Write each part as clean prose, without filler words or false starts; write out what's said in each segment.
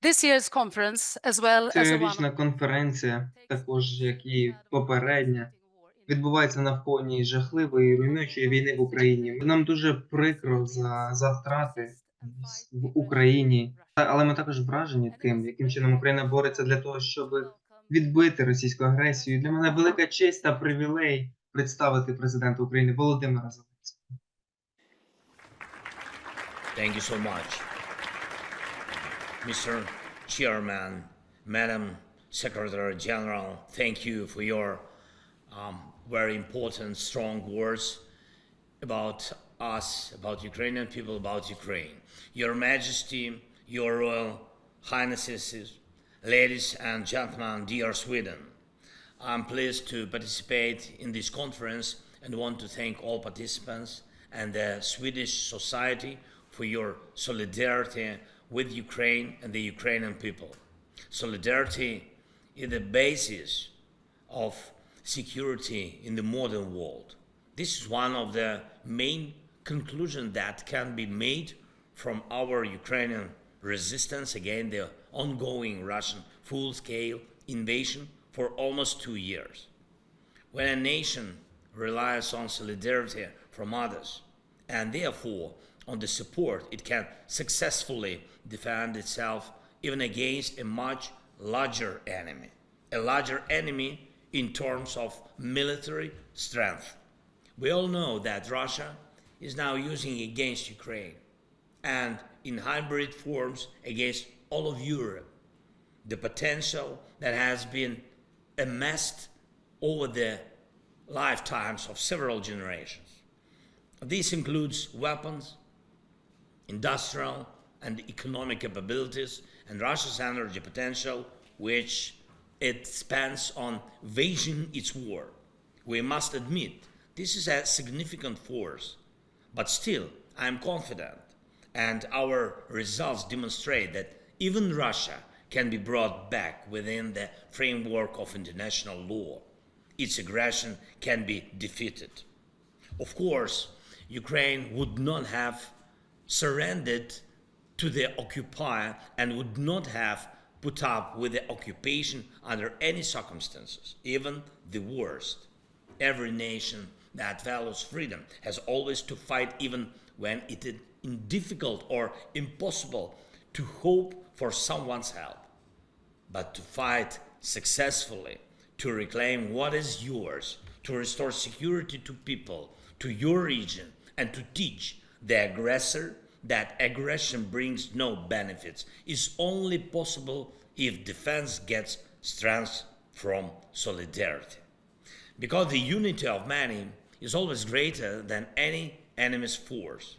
This year's conference, as well as a Цьогорічна конференція, також як і попередня, відбувається на фоні жахливої руйнуючої війни в Україні. Нам дуже прикро за втрати в Україні, але ми також вражені тим, яким чином Україна бореться для того, щоб відбити російську агресію. Для мене велика честь та привілей представити президента України Володимира Зеленського. Thank you so much. Mr. Chairman, Madam Secretary General, thank you for your very important, strong words about us, about Ukrainian people, about Ukraine. Your Majesty, Your Royal Highnesses, ladies and gentlemen, dear Sweden, I'm pleased to participate in this conference and want to thank all participants and the Swedish society for your solidarity with Ukraine and the Ukrainian people. Solidarity is the basis of security in the modern world. This is one of the main conclusions that can be made from our Ukrainian resistance against the ongoing Russian full-scale invasion for almost 2 years. When a nation relies on solidarity from others, and therefore on the support it can successfully defend itself even against a much larger enemy. A larger enemy in terms of military strength. We all know that Russia is now using against Ukraine and in hybrid forms against all of Europe the potential that has been amassed over the lifetimes of several generations. This includes weapons, industrial and economic capabilities, and Russia's energy potential, which it spends on waging its war. We must admit this is a significant force, but still I am confident, and our results demonstrate that even Russia can be brought back within the framework of international law. Its aggression can be defeated. Of course, Ukraine would not have surrendered to the occupier and would not have put up with the occupation under any circumstances, even the worst. Every nation that values freedom has always to fight even when it is difficult or impossible to hope for someone's help, but to fight successfully, to reclaim what is yours, to restore security to people, to your region, and to teach the aggressor that aggression brings no benefits is only possible if defense gets strength from solidarity. Because the unity of many is always greater than any enemy's force.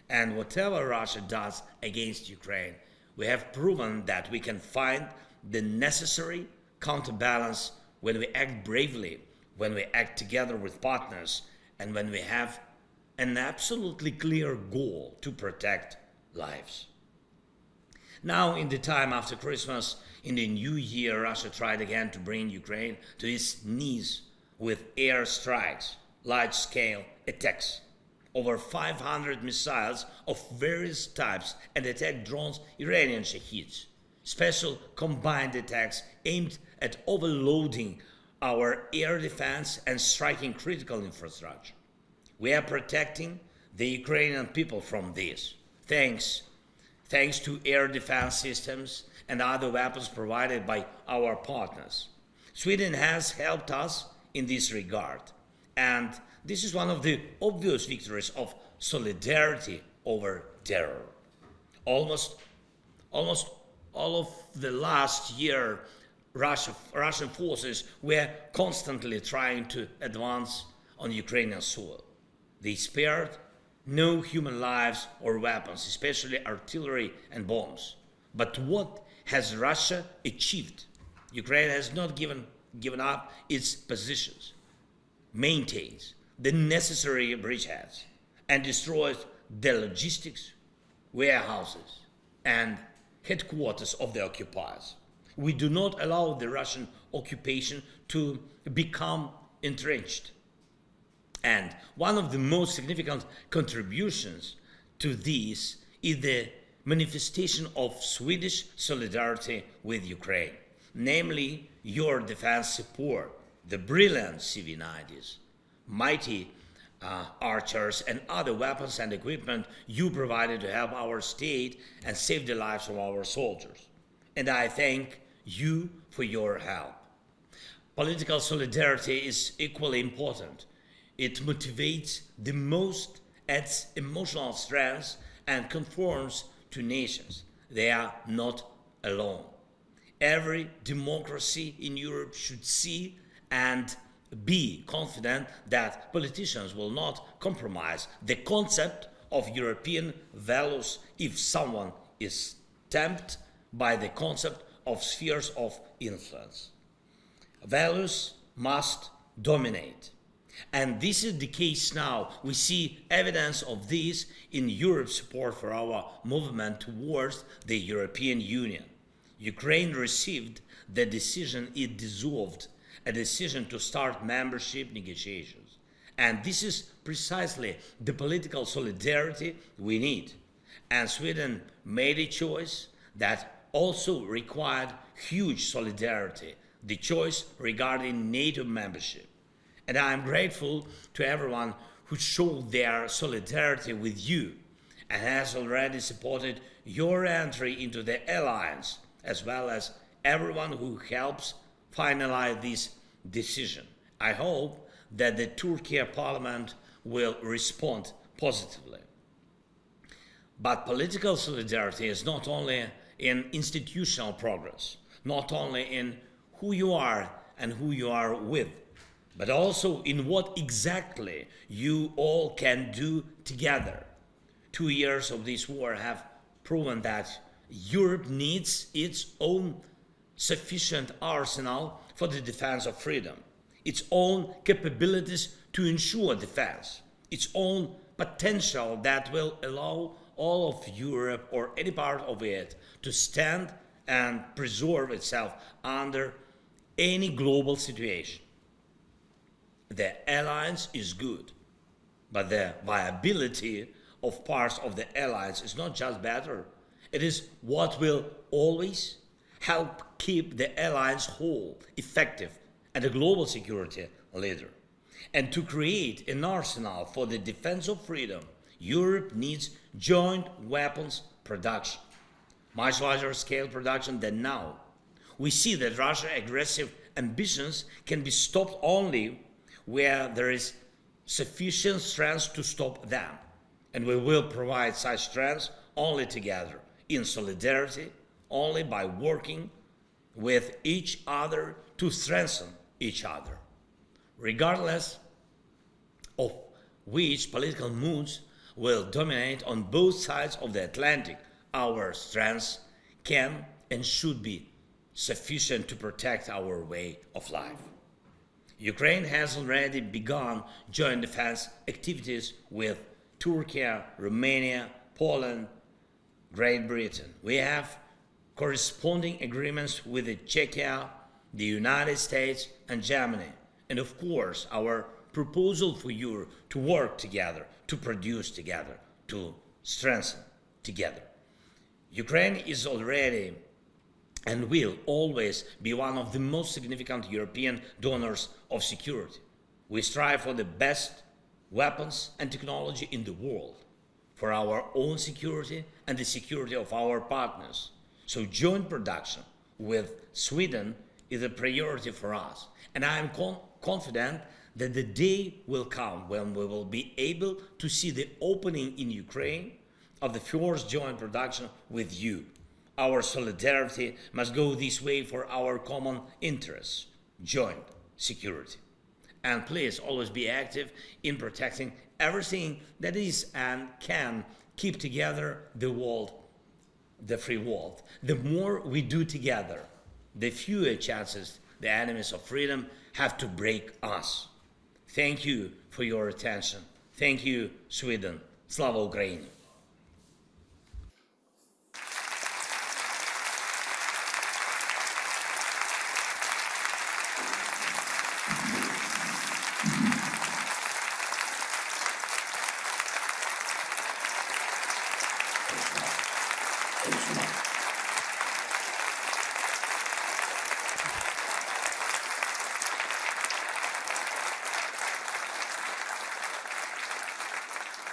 And whatever Russia does against Ukraine, we have proven that we can find the necessary counterbalance when we act bravely, when we act together with partners, and when we have an absolutely clear goal to protect lives. Now, in the time after Christmas, in the new year, Russia tried again to bring Ukraine to its knees with air strikes, large-scale attacks. Over 500 missiles of various types and attack drones, Iranian Shaheeds. Special combined attacks aimed at overloading our air defense and striking critical infrastructure. We are protecting the Ukrainian people from this, thanks to air defense systems and other weapons provided by our partners. Sweden has helped us in this regard, and this is one of the obvious victories of solidarity over terror. Almost all of the last year, Russian forces were constantly trying to advance on Ukrainian soil. They spared no human lives or weapons, especially artillery and bombs. But what has Russia achieved? Ukraine has not given up its positions, maintains the necessary bridgeheads, and destroys the logistics, warehouses, and headquarters of the occupiers. We do not allow the Russian occupation to become entrenched. And one of the most significant contributions to this is the manifestation of Swedish solidarity with Ukraine, namely your defense support, the brilliant CV-90s, mighty archers and other weapons and equipment you provided to help our state and save the lives of our soldiers. And I thank you for your help. Political solidarity is equally important. It motivates the most, adds emotional strength, and conforms to nations. They are not alone. Every democracy in Europe should see and be confident that politicians will not compromise the concept of European values if someone is tempted by the concept of spheres of influence. Values must dominate. And this is the case now. We see evidence of this in Europe's support for our movement towards the European Union. Ukraine received the decision it deserved, a decision to start membership negotiations. And this is precisely the political solidarity we need. And Sweden made a choice that also required huge solidarity, the choice regarding NATO membership. And I am grateful to everyone who showed their solidarity with you and has already supported your entry into the alliance, as well as everyone who helps finalize this decision. I hope that the Turkey Parliament will respond positively. But political solidarity is not only in institutional progress, not only in who you are and who you are with, but also in what exactly you all can do together. 2 years of this war have proven that Europe needs its own sufficient arsenal for the defense of freedom, its own capabilities to ensure defense, its own potential that will allow all of Europe or any part of it to stand and preserve itself under any global situation. The alliance is good, but the viability of parts of the alliance is not just better, it is what will always help keep the alliance whole, effective, and a global security leader. And to create an arsenal for the defense of freedom, Europe needs joint weapons production, much larger scale production than now. We see that Russia's aggressive ambitions can be stopped only where there is sufficient strength to stop them. And we will provide such strength only together, in solidarity, only by working with each other to strengthen each other. Regardless of which political moods will dominate on both sides of the Atlantic, our strength can and should be sufficient to protect our way of life. Ukraine has already begun joint defense activities with Turkey, Romania, Poland, Great Britain. We have corresponding agreements with Czechia, the United States, and Germany. And of course, our proposal for you to work together, to produce together, to strengthen together. Ukraine is already and will always be one of the most significant European donors of security. We strive for the best weapons and technology in the world, for our own security and the security of our partners. So joint production with Sweden is a priority for us. And I am confident that the day will come when we will be able to see the opening in Ukraine of the first joint production with you. Our solidarity must go this way for our common interests, joint security. And please always be active in protecting everything that is and can keep together the world, the free world. The more we do together, the fewer chances the enemies of freedom have to break us. Thank you for your attention. Thank you, Sweden. Slava Ukraini.